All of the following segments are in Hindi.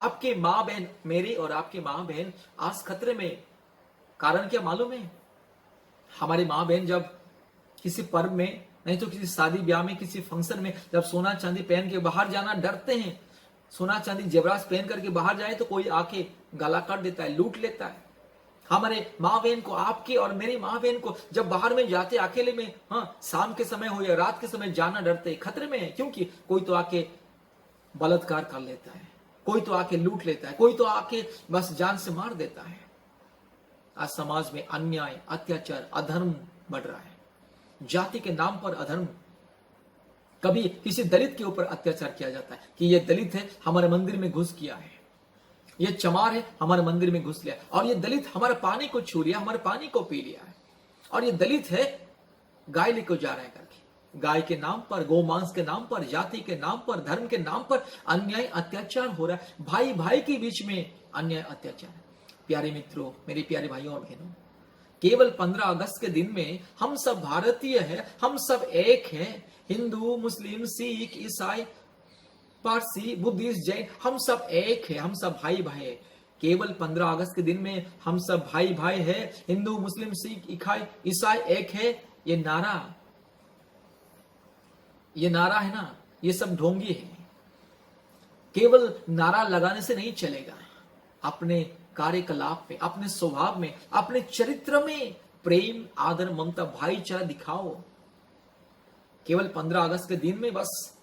आपके माँ बहन, मेरी और आपकी माँ बहन आज खतरे में। कारण क्या मालूम है? हमारी माँ बहन जब किसी पर्व में, नहीं तो किसी शादी ब्याह में, किसी फंक्शन में जब सोना चांदी पहन के बाहर जाना डरते हैं। सोना चांदी जेवरात पहन करके बाहर जाए तो कोई आके गला काट देता है, लूट लेता है। हमारे माँ बहन को, आपकी और मेरी माँ बहन को जब बाहर में जाते अकेले में, हाँ, शाम के समय हो या रात के समय जाना डरते, खतरे में है। क्योंकि कोई तो आके बलात्कार कर लेता है, कोई तो आके लूट लेता है, कोई तो आके बस जान से मार देता है। आज समाज में अन्याय, अत्याचार, अधर्म बढ़ रहा है। जाति के नाम पर अधर्म। कभी किसी दलित के ऊपर अत्याचार किया जाता है कि ये दलित है, हमारे मंदिर में घुस किया है, ये चमार है, हमारे मंदिर में घुस लिया, और ये दलित हमारे पानी को छू लिया, हमारे पानी को पी लिया है, और ये दलित है, गाय लेकर जा रहा है करके। गाय के नाम पर, गोमांस के नाम पर, जाति के नाम पर, धर्म के नाम पर अन्याय अत्याचार हो रहा है। भाई भाई के बीच में अन्याय अत्याचार। प्यारे मित्रों, मेरे प्यारे भाइयों और बहनों, केवल 15 अगस्त के दिन में हम सब भारतीय हैं, हम सब एक हैं। हिंदू, मुस्लिम, सिख, ईसाई, पारसी, बुद्धिस्ट, जैन, हम सब एक है, हम सब भाई भाई है। केवल 15 अगस्त के दिन में हम सब भाई भाई है, हिंदू, मुस्लिम, सिख, ईसाई एक है। ये नारा है ना, ये सब ढोंगी है। केवल नारा लगाने से नहीं चलेगा। अपने कार्यकलाप में, अपने स्वभाव में, अपने चरित्र में प्रेम, आदर, ममता, भाईचारा दिखाओ। केवल 15 अगस्त के दिन में बस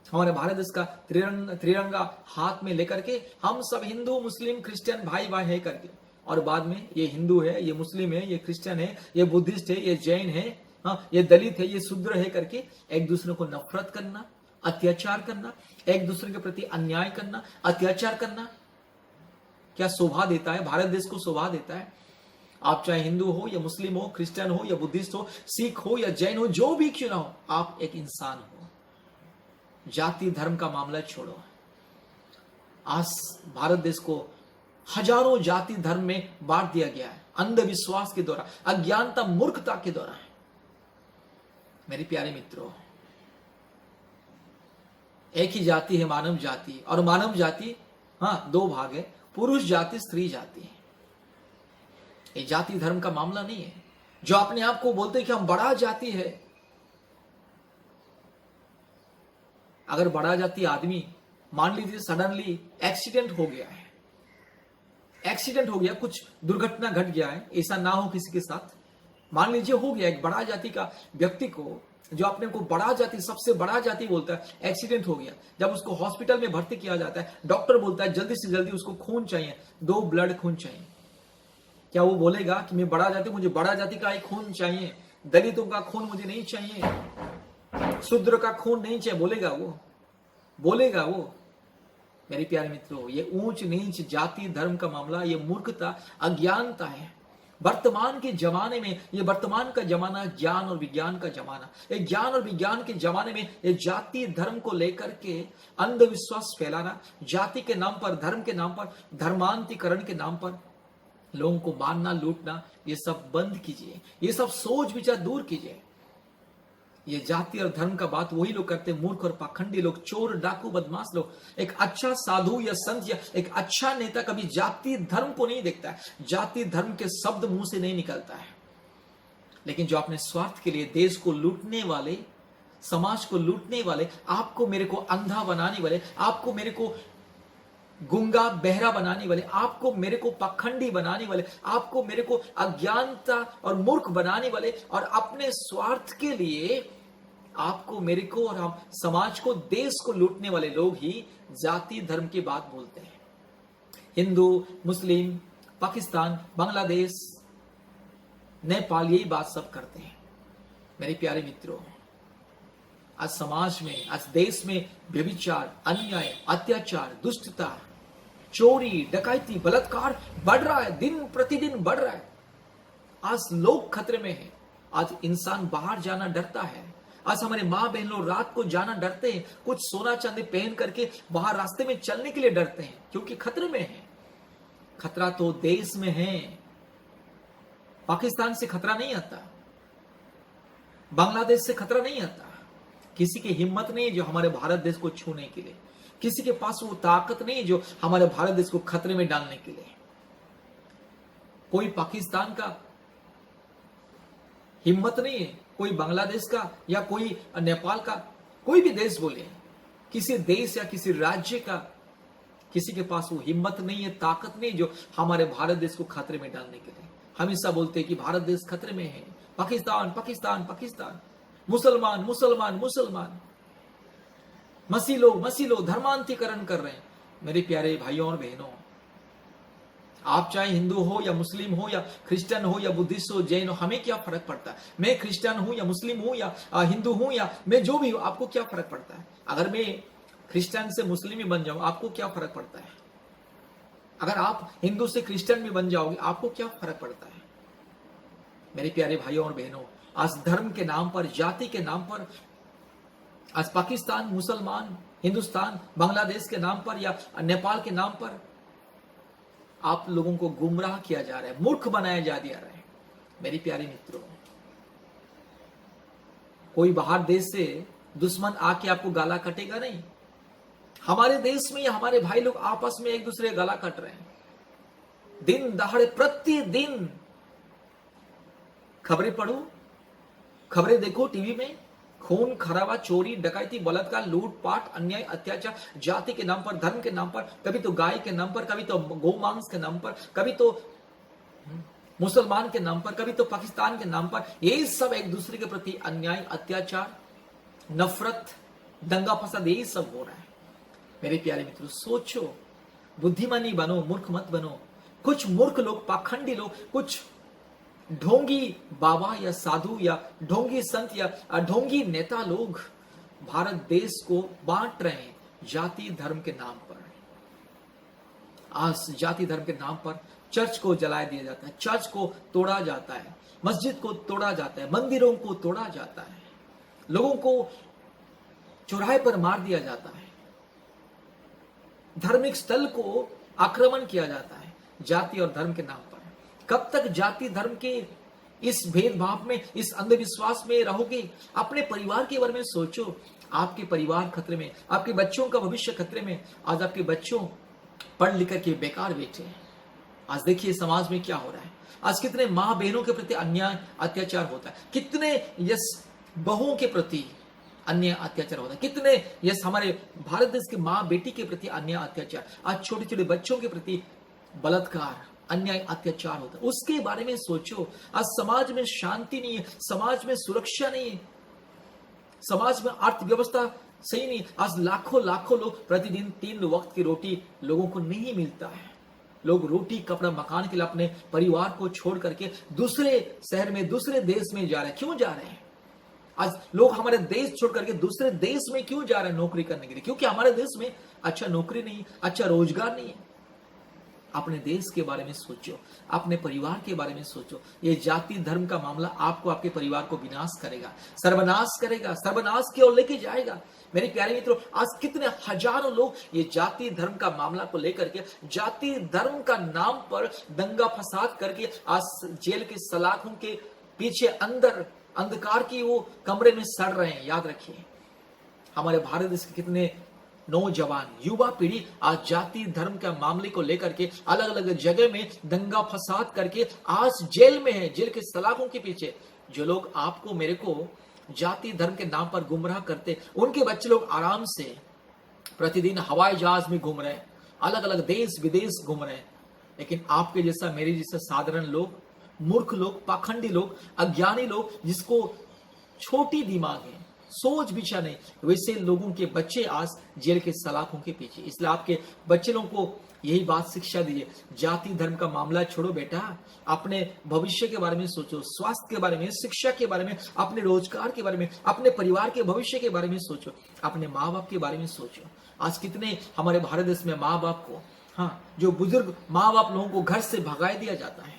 हमारे भारत देश का त्रिरंगा हाथ में लेकर के हम सब हिंदू, मुस्लिम, क्रिश्चियन भाई भाई है करके, और बाद में ये हिंदू है, ये मुस्लिम है, ये क्रिश्चियन है, ये बुद्धिस्ट है, ये जैन है, हाँ, ये दलित है, ये शूद्र है करके एक दूसरे को नफरत करना, अत्याचार करना, एक दूसरे के प्रति अन्याय करना, अत्याचार करना क्या शोभा देता है? भारत देश को शोभा देता है? आप चाहे हिंदू हो या मुस्लिम हो, क्रिश्चियन हो या बुद्धिस्ट हो, सिख हो या जैन हो, जो भी क्यों ना हो, आप एक इंसान हो। जाति धर्म का मामला छोड़ो। आज भारत देश को हजारों जाति धर्म में बांट दिया गया है, अंधविश्वास के द्वारा, अज्ञानता, मूर्खता के द्वारा। मेरे प्यारे मित्रों, एक ही जाति है मानव जाति, और मानव जाति, हाँ, दो भाग है, पुरुष जाति, स्त्री जाति। ये जाति धर्म का मामला नहीं है। जो अपने आप को बोलते हैं कि हम बड़ा जाति है, अगर बड़ा जाति आदमी, मान लीजिए सडनली एक्सीडेंट हो गया है, एक्सीडेंट हो गया, कुछ दुर्घटना घट गया है, ऐसा ना हो किसी के साथ, मान लीजिए हो गया, एक बड़ा जाति का व्यक्ति को, जो अपने को बड़ा जाति, सबसे बड़ा जाति बोलता है, एक्सीडेंट हो गया, जब उसको हॉस्पिटल में भर्ती किया जाता है, डॉक्टर बोलता है जल्दी से जल्दी उसको खून चाहिए, 2 ब्लड खून चाहिए। क्या वो बोलेगा कि मैं बड़ा जाति, मुझे बड़ा जाति का ही खून चाहिए, दलितों का खून मुझे नहीं चाहिए, शूद्र का खून नहीं चाहिए? बोलेगा वो? बोलेगा वो? मेरे प्यारे मित्रों, ये ऊंच नीच, जाति धर्म का मामला, ये मूर्खता, अज्ञानता है। वर्तमान के जमाने में, ये वर्तमान का जमाना ज्ञान और विज्ञान का जमाना, ये ज्ञान और विज्ञान के जमाने में ये जाति धर्म को लेकर के अंधविश्वास फैलाना, जाति के नाम पर, धर्म के नाम पर, धर्मांतरीकरण के नाम पर लोगों को मारना, लूटना, ये सब बंद कीजिए। ये सब सोच विचार दूर कीजिए। ये जाति और धर्म का बात वही लोग करते हैं, मूर्ख और पाखंडी लोग, चोर, डाकू, बदमाश लोग। एक अच्छा साधु या संत या एक अच्छा नेता कभी जाति धर्म को नहीं देखता है, जाति धर्म के शब्द मुंह से नहीं निकलता है। लेकिन जो अपने स्वार्थ के लिए देश को लूटने वाले, समाज को लूटने वाले, आपको मेरे को अंधा बनाने वाले, आपको मेरे को गुंगा बहरा बनाने वाले, आपको मेरे को पाखंडी बनाने वाले, आपको मेरे को अज्ञानता और मूर्ख बनाने वाले, और अपने स्वार्थ के लिए आपको मेरे को और हम समाज को, देश को लूटने वाले लोग ही जाति धर्म की बात बोलते हैं। हिंदू, मुस्लिम, पाकिस्तान, बांग्लादेश, नेपाल यही बात सब करते हैं। मेरे प्यारे मित्रों, आज समाज में, आज देश में व्यभिचार, अन्याय, अत्याचार, दुष्टता, चोरी, डकैती, बलात्कार बढ़ रहा है, दिन प्रतिदिन बढ़ रहा है। आज लोग खतरे में हैं। आज इंसान बाहर जाना डरता है। आज हमारे माँ बहन लोग रात को जाना डरते हैं, कुछ सोना चांदी पहन करके बाहर रास्ते में चलने के लिए डरते हैं, क्योंकि खतरे में है। खतरा तो देश में है। पाकिस्तान से खतरा नहीं आता, बांग्लादेश से खतरा नहीं आता। किसी की हिम्मत नहीं है जो हमारे भारत देश को छूने के लिए। किसी के पास वो ताकत नहीं जो हमारे भारत देश को खतरे में डालने के लिए। कोई पाकिस्तान का हिम्मत नहीं है, कोई बांग्लादेश का या कोई नेपाल का, कोई भी देश बोले, किसी देश या किसी राज्य का किसी के पास वो हिम्मत नहीं है, ताकत नहीं जो हमारे भारत देश को खतरे में डालने के लिए। हमेशा बोलते हैं कि भारत देश खतरे में है, पाकिस्तान पाकिस्तान पाकिस्तान, मुसलमान मुसलमान मुसलमान, मसीलो धर्मांतरीकरण कर रहे हैं। मेरे प्यारे भाइयों और बहनों, आप चाहे हिंदू हो या मुस्लिम हो या क्रिश्चियन हो या बुद्धिस्ट हो, जैन हो, हमें क्या फर्क पड़ता है? मैं क्रिश्चियन हूं या मुस्लिम हूं या हिंदू हूं या मैं जो भी हूं, आपको क्या फर्क पड़ता है? अगर मैं क्रिश्चियन से मुस्लिम ही बन जाऊं, आपको क्या फर्क पड़ता है? अगर आप हिंदू से क्रिश्चियन भी बन जाओगे, आपको क्या फर्क पड़ता है? मेरे प्यारे भाइयों और बहनों, आज धर्म के नाम पर, जाति के नाम पर, आज पाकिस्तान, मुसलमान, हिंदुस्तान, बांग्लादेश के नाम पर या नेपाल के नाम पर आप लोगों को गुमराह किया जा रहा है, मूर्ख बनाया जा दिया रहा है। मेरे प्यारे मित्रों, कोई बाहर देश से दुश्मन आके आपको गाला कटेगा नहीं। हमारे देश में या हमारे भाई लोग आपस में एक दूसरे गला कट रहे हैं, दिन दहाड़े, प्रतिदिन खबरें पढ़ो, खबरें देखो टीवी में, खून खराबा, चोरी डकैती, बलात्कार, लूटपाट, अन्याय, अत्याचार, जाति के नाम पर, धर्म के नाम पर, कभी तो गाय के नाम पर, कभी तो गोमांस के नाम पर, कभी तो मुसलमान के नाम पर, कभी तो पाकिस्तान के नाम पर। यही सब एक दूसरे के प्रति अन्याय, अत्याचार, नफरत, दंगा फसाद, यही सब हो रहा है। मेरे प्यारे मित्रों, सोचो, बुद्धिमानी बनो, मूर्ख मत बनो। कुछ मूर्ख लोग, पाखंडी लोग, कुछ ढोंगी बाबा या साधु या ढोंगी संत या ढोंगी नेता लोग भारत देश को बांट रहे हैं जाति धर्म के नाम पर। आज जाति धर्म के नाम पर चर्च को जला दिया जाता है, चर्च को तोड़ा जाता है, मस्जिद को तोड़ा जाता है, मंदिरों को तोड़ा जाता है, लोगों को चौराहे पर मार दिया जाता है, धार्मिक स्थल को आक्रमण किया जाता है जाति और धर्म के नाम पर। कब तक जाति धर्म के इस भेदभाव में, इस अंधविश्वास में रहोगे? अपने परिवार के बारे में सोचो। आपके परिवार खतरे में, आपके बच्चों का भविष्य खतरे में। आज आपके बच्चों पढ़ लिख के बेकार बैठे हैं। आज देखिए समाज में क्या हो रहा है। आज कितने माँ बहनों के प्रति अन्याय अत्याचार होता है, कितने यस बहुओं के प्रति अन्याय अत्याचार होता है, कितने यस हमारे भारत देश के माँ बेटी के प्रति अन्याय अत्याचार। आज छोटे छोटे बच्चों के प्रति बलात्कार, अन्याय अत्याचार होता है। उसके बारे में सोचो। आज समाज में शांति नहीं है, समाज में सुरक्षा नहीं है, समाज में अर्थव्यवस्था सही नहीं। आज लाखों लाखों लोग प्रतिदिन 3 वक्त की रोटी लोगों को नहीं मिलता है। लोग रोटी कपड़ा मकान के लिए अपने परिवार को छोड़ करके दूसरे शहर में, दूसरे देश में जा रहे हैं। क्यों जा रहे हैं? आज लोग हमारे देश छोड़ करके दूसरे देश में क्यों जा रहे हैं नौकरी करने के लिए? क्योंकि हमारे देश में अच्छा नौकरी नहीं, अच्छा रोजगार नहीं है। अपने देश के बारे में सोचो, अपने परिवार के बारे में सोचो। ये जाति धर्म का मामला आपको, आपके परिवार को विनाश करेगा, सर्वनाश करेगा, सर्वनाश की ओर लेके जाएगा। मेरे प्यारे मित्रों, आज कितने हजारों लोग ये जाति धर्म का मामला को लेकर के, जाति धर्म का नाम पर दंगा फसाद करके आज जेल के सलाखों के पीछे अंदर अंधकार की वो कमरे में सड़ रहे हैं। याद रखिए, हमारे भारत देश के कितने नौजवान युवा पीढ़ी आज जाति धर्म के मामले को लेकर के अलग अलग जगह में दंगा फसाद करके आज जेल में है, जेल के सलाखों के पीछे। जो लोग आपको मेरे को जाति धर्म के नाम पर गुमराह करते, उनके बच्चे लोग आराम से प्रतिदिन हवाई जहाज में घूम रहे हैं, अलग अलग देश विदेश घूम रहे हैं। लेकिन आपके जैसा, मेरे जैसा साधारण लोग, मूर्ख लोग, पाखंडी लोग, अज्ञानी लोग, जिसको छोटी दिमाग है, सोच विचार नहीं, वैसे लोगों के बच्चे आज जेल के सलाखों के पीछे। इसलिए आपके बच्चे लोगों को यही बात शिक्षा दीजिए, जाति धर्म का मामला छोड़ो बेटा, अपने भविष्य के बारे में सोचो, स्वास्थ्य के बारे में, शिक्षा के बारे में, अपने रोजगार के बारे में, अपने परिवार के भविष्य के बारे में सोचो, अपने माँ बाप के बारे में सोचो। आज कितने हमारे भारत देश में माँ बाप को, हाँ, जो बुजुर्ग माँ बाप लोगों को घर से भगा दिया जाता है।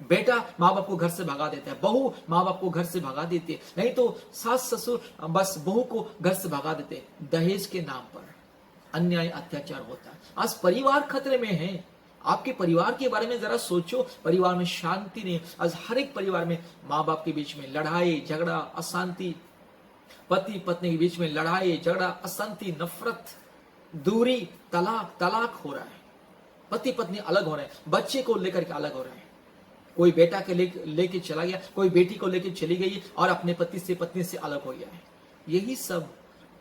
बेटा माँ बाप को घर से भगा देता है, बहू माँ बाप को घर से भगा देती है, नहीं तो सास ससुर बस बहू को घर से भगा देते हैं। दहेज के नाम पर अन्याय अत्याचार होता है। आज परिवार खतरे में है। आपके परिवार के बारे में जरा सोचो। परिवार में शांति नहीं। आज हर एक परिवार में माँ बाप के बीच में लड़ाई झगड़ा, अशांति, पति पत्नी के बीच में लड़ाई झगड़ा, अशांति, नफरत, दूरी, तलाक, तलाक हो रहा है, पति पत्नी अलग हो रहे हैं, बच्चे को लेकर के अलग हो रहे हैं, कोई बेटा के लेके चला गया, कोई बेटी को लेके चली गई और अपने पति से पत्नी से अलग हो गया है। यही सब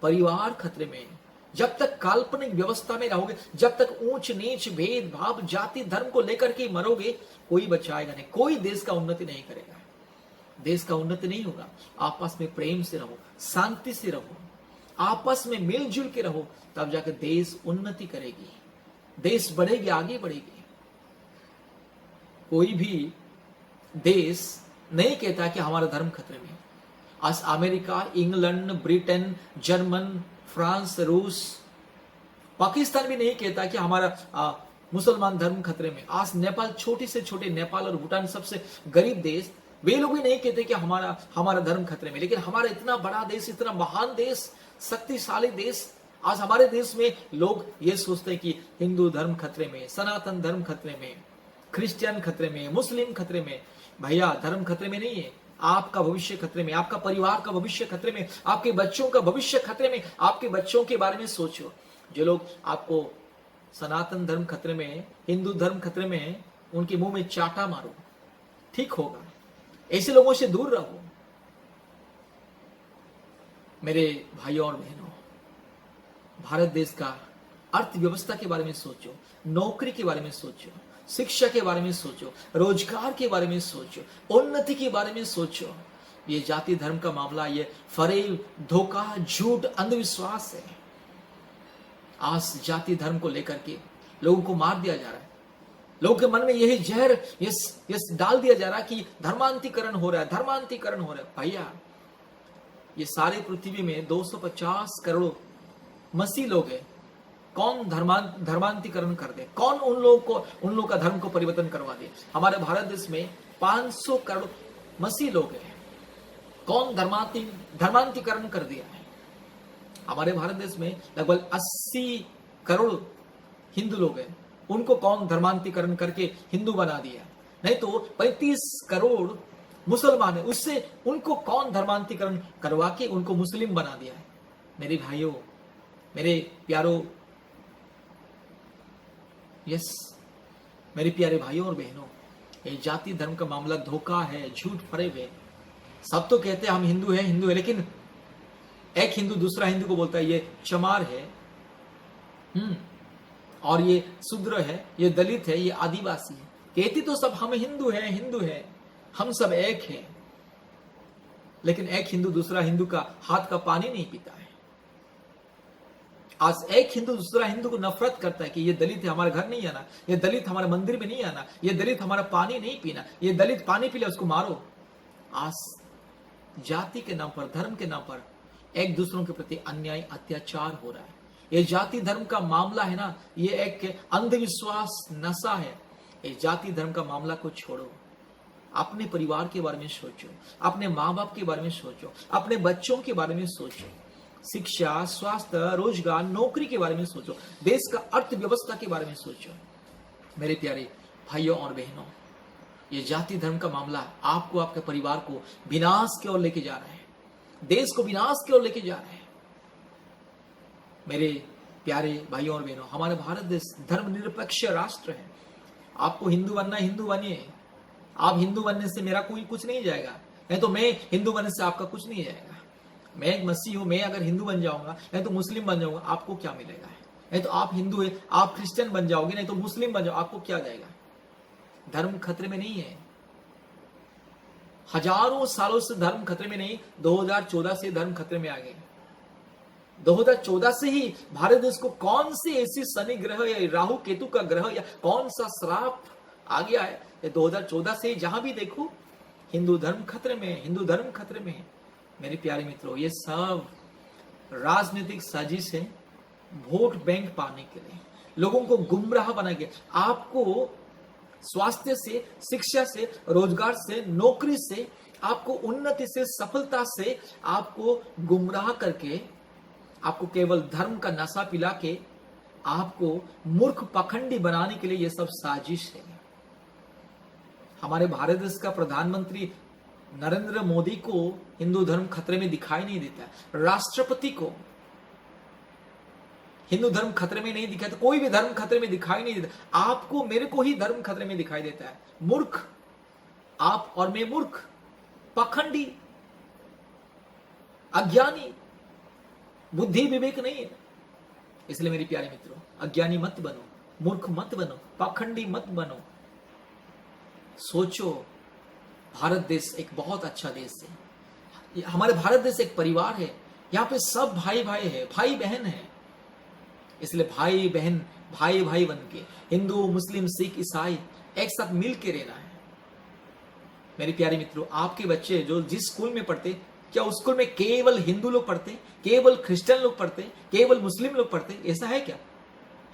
परिवार खतरे में है। जब तक काल्पनिक व्यवस्था में रहोगे, जब तक ऊंच नीच, भेदभाव, जाति धर्म को लेकर के मरोगे, कोई बचाएगा नहीं, कोई देश का उन्नति नहीं करेगा, देश का उन्नति नहीं होगा। आपस में प्रेम से रहो, शांति से रहो, आपस में मिलजुल के रहो, तब जाकर देश उन्नति करेगी, देश बढ़ेगी, आगे बढ़ेगी। कोई भी देश नहीं कहता कि हमारा धर्म खतरे में है। आज America, England, Britain, German, France, रूस, पाकिस्तान भी नहीं कहता कि हमारा मुसलमान धर्म खतरे में। आज नेपाल, छोटे से छोटे नेपाल और भूटान, सबसे गरीब देश, वे लोग भी नहीं कहते कि हमारा धर्म खतरे में। लेकिन हमारा इतना बड़ा देश, इतना महान देश, शक्तिशाली देश, आज हमारे देश में लोग ये सोचते हैं कि हिंदू धर्म खतरे में, सनातन धर्म खतरे में, क्रिश्चियन खतरे में, मुस्लिम खतरे में। भैया, धर्म खतरे में नहीं है, आपका भविष्य खतरे में, आपका परिवार का भविष्य खतरे में, आपके बच्चों का भविष्य खतरे में। आपके बच्चों के बारे में सोचो। जो लोग आपको सनातन धर्म खतरे में है, हिंदू धर्म खतरे में है, उनके मुंह में चाटा मारो, ठीक होगा। ऐसे लोगों से दूर रहो। मेरे भाइयों और बहनों, भारत देश का अर्थव्यवस्था के बारे में सोचो, नौकरी के बारे में सोचो, शिक्षा के बारे में सोचो, रोजगार के बारे में सोचो, उन्नति के बारे में सोचो। ये जाति धर्म का मामला, ये फरेब, धोखा, झूठ, अंधविश्वास है। आज जाति धर्म को लेकर के लोगों को मार दिया जा रहा है। लोगों के मन में यही जहर ये डाल दिया जा रहा है कि धर्मांतरीकरण हो रहा है, धर्मांतरीकरण हो रहा है। भैया, ये सारे पृथ्वी में 250 करोड़ मसीह लोग हैं। कौन धर्मांतरीकरण कर दे? कौन उन लोगों का धर्म को परिवर्तन करवा दे? हमारे भारत देश में 500 करोड़ मसीह लोग हैं। कौन धर्मांतरीकरण कर दिया है? हमारे भारत देश में लगभग 80 करोड़ हिंदू लोग हैं। उनको कौन धर्मांतरीकरण करके हिंदू बना दिया? नहीं तो 35 करोड़ मुसलमान है, उससे उनको कौन धर्मांतरीकरण करवा के उनको मुस्लिम बना दिया है? मेरे भाइयों, मेरे प्यारों, मेरे प्यारे भाइयों और बहनों, ये जाति धर्म का मामला धोखा है, झूठ फरेब है। सब तो कहते हैं हम हिंदू है, लेकिन एक हिंदू दूसरा हिंदू को बोलता है ये चमार है, और ये शूद्र है, ये दलित है, ये आदिवासी है। कहती तो सब हम हिंदू है, हम सब एक हैं। लेकिन एक हिंदू दूसरा हिंदू का हाथ का पानी नहीं पीता है। आज एक हिंदू दूसरा हिंदू को नफरत करता है कि ये दलित है, हमारे घर नहीं आना, ये दलित हमारे मंदिर में नहीं आना, ये दलित हमारा पानी नहीं पीना, ये दलित पानी पी ले उसको मारो। आज जाति के नाम पर, धर्म के नाम पर एक दूसरों के प्रति अन्याय, अत्याचार हो रहा है। ये जाति धर्म का मामला है ना, ये एक अंधविश्वास, नशा है। ये जाति धर्म का मामला को छोड़ो, अपने परिवार के बारे में सोचो, अपने माँ बाप के बारे में सोचो, अपने बच्चों के बारे में सोचो, शिक्षा, स्वास्थ्य, रोजगार, नौकरी के बारे में सोचो, देश का अर्थव्यवस्था के बारे में सोचो। मेरे प्यारे भाइयों और बहनों, ये जाति धर्म का मामला आपको, आपके परिवार को विनाश की ओर लेके जा रहा है, देश को विनाश की ओर लेके जा रहा है। मेरे प्यारे भाइयों और बहनों, हमारे भारत देश धर्मनिरपेक्ष राष्ट्र है। आपको हिंदू बनना है, हिंदू बनिए। आप हिंदू बनने से मेरा कोई कुछ नहीं जाएगा, नहीं तो मैं हिंदू बनने से आपका कुछ नहीं जाएगा। मैं एक मसीह हूं, मैं अगर हिंदू बन जाऊंगा, नहीं तो मुस्लिम बन जाऊंगा, आपको क्या मिलेगा? नहीं तो आप हिंदू है, आप क्रिश्चियन बन जाओगे, नहीं तो मुस्लिम बन जाओ, आपको क्या जाएगा? धर्म खतरे में नहीं है। हजारों सालों से धर्म खतरे में नहीं, 2014 से धर्म खतरे में आ गए। 2014 से ही भारत देश को कौन सी ऐसी शनि ग्रह या राहु केतु का ग्रह या कौन सा श्राप आ गया है? 2014 से जहां भी देखो हिंदू धर्म खतरे में है, हिंदू धर्म खतरे में है। मेरे प्यारे मित्रों, ये सब राजनीतिक साजिश है, वोट बैंक पाने के लिए, लोगों को गुमराह बना के, आपको स्वास्थ्य से, शिक्षा से, रोजगार से, नौकरी से, आपको उन्नति से, सफलता से आपको गुमराह करके, आपको केवल धर्म का नशा पिला के, आपको मूर्ख पाखंडी बनाने के लिए ये सब साजिश है। हमारे भारत देश का प्रधानमंत्री नरेंद्र मोदी को हिंदू धर्म खतरे में दिखाई नहीं देता, राष्ट्रपति को हिंदू धर्म खतरे में नहीं दिखाई, तो कोई भी धर्म खतरे में दिखाई नहीं देता। आपको मेरे को ही धर्म खतरे में दिखाई देता है। मूर्ख आप और मैं, मूर्ख, पाखंडी, अज्ञानी, बुद्धि विवेक नहीं है। इसलिए मेरे प्यारे मित्रों, अज्ञानी मत बनो, मूर्ख मत बनो, पाखंडी मत बनो। सोचो, भारत देश एक बहुत अच्छा देश है। हमारे भारत देश एक परिवार है। यहाँ पे सब भाई भाई है, भाई बहन है। इसलिए भाई बहन, भाई भाई बन के, हिंदू मुस्लिम सिख ईसाई एक साथ मिल के रहना है। मेरे प्यारे मित्रों, आपके बच्चे जो जिस स्कूल में पढ़ते, क्या उस स्कूल में केवल हिंदू लोग पढ़ते, केवल क्रिश्चियन लोग पढ़ते, केवल मुस्लिम लोग पढ़ते? ऐसा है क्या?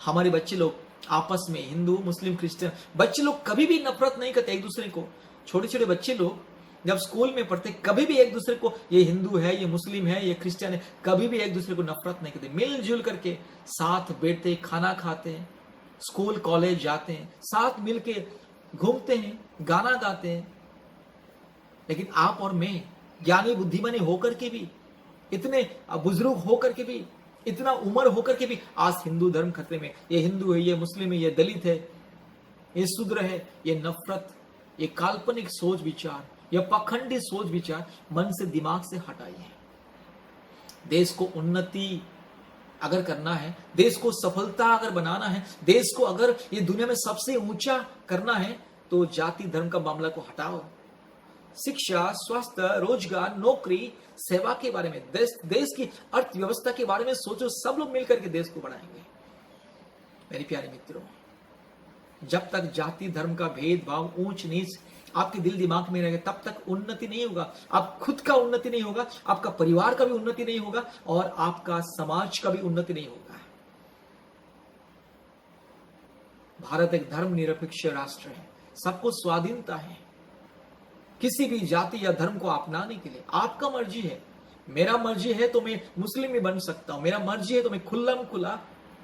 हमारे बच्चे लोग आपस में, हिंदू मुस्लिम क्रिश्चियन, बच्चे लोग कभी भी नफरत नहीं करते एक दूसरे को। छोटे छोटे बच्चे लोग जब स्कूल में पढ़ते, कभी भी एक दूसरे को, ये हिंदू है, ये मुस्लिम है, ये क्रिश्चियन है, कभी भी एक दूसरे को नफरत नहीं करते। मिलजुल करके साथ बैठते, खाना खाते हैं, स्कूल कॉलेज जाते हैं, साथ मिलके घूमते हैं, गाना गाते हैं। लेकिन आप और मैं ज्ञानी बुद्धिमानी होकर के भी, इतने बुजुर्ग होकर के भी, इतना उम्र होकर के भी आज हिंदू धर्म खतरे में। ये हिंदू है, ये मुस्लिम है, ये दलित है, ये शूद्र है, ये नफरत, ये काल्पनिक सोच विचार, ये पाखंडी सोच विचार मन से, दिमाग से हटाइए। देश को उन्नति अगर करना है, देश को सफलता अगर बनाना है, देश को अगर ये दुनिया में सबसे ऊंचा करना है, तो जाति धर्म का मामला को हटाओ। शिक्षा, स्वास्थ्य, रोजगार, नौकरी, सेवा के बारे में, देश की अर्थव्यवस्था के बारे में सोचो। सब लोग मिलकर के देश को बढ़ाएंगे। मेरे प्यारे मित्रों, जब तक जाति धर्म का भेदभाव, ऊंच नीच आपके दिल दिमाग में रहेगा, तब तक उन्नति नहीं होगा। आप खुद का उन्नति नहीं होगा, आपका परिवार का भी उन्नति नहीं होगा, और आपका समाज का भी उन्नति नहीं होगा। भारत एक धर्मनिरपेक्ष राष्ट्र है, सबको स्वाधीनता है किसी भी जाति या धर्म को अपनाने के लिए। आपका मर्जी है, मेरा मर्जी है तो मैं मुस्लिम भी बन सकता हूं, मेरा मर्जी है तो मैं खुल्लम खुला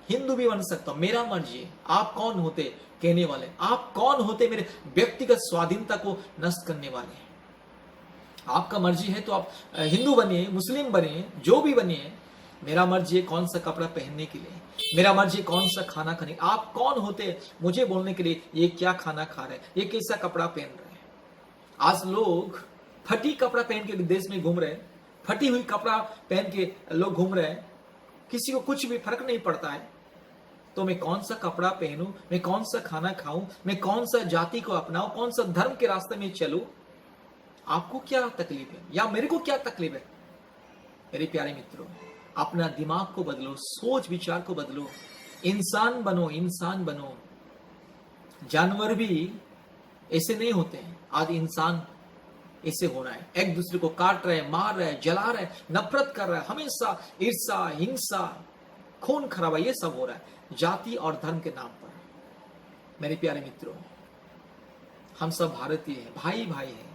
हिंदू भी बन सकता हूं, मेरा मर्जी है। आप कौन होते कहने वाले? आप कौन होते मेरे व्यक्तिगत स्वाधीनता को नष्ट करने वाले? आपका मर्जी है तो आप हिंदू बनिए, मुस्लिम बनिए, जो भी बनिए। मेरा मर्जी है कौन सा कपड़ा पहनने के लिए, मेरा मर्जी है कौन सा खाना खाने। आप कौन होते मुझे बोलने के लिए ये क्या खाना खा रहे, ये कैसा कपड़ा पहन रहे? आज लोग फटी कपड़ा पहन के देश में घूम रहे हैं, फटी हुई कपड़ा पहन के लोग घूम रहे हैं, किसी को कुछ भी फर्क नहीं पड़ता है। तो मैं कौन सा कपड़ा पहनूं, मैं कौन सा खाना खाऊं, मैं कौन सा जाति को अपनाऊं, कौन सा धर्म के रास्ते में चलूं? आपको क्या तकलीफ है या मेरे को क्या तकलीफ है? मेरे प्यारे मित्रों, अपना दिमाग को बदलो, सोच विचार को बदलो, इंसान बनो, इंसान बनो। जानवर भी ऐसे नहीं होते हैं, आज इंसान ऐसे हो रहा है, एक दूसरे को काट रहे हैं, मार रहे हैं, जला रहे हैं, नफरत कर रहा है, हमेशा ईर्षा, हिंसा, खून खराबा, ये सब हो रहा है जाति और धर्म के नाम पर। मेरे प्यारे मित्रों, हम सब भारतीय हैं, भाई भाई हैं,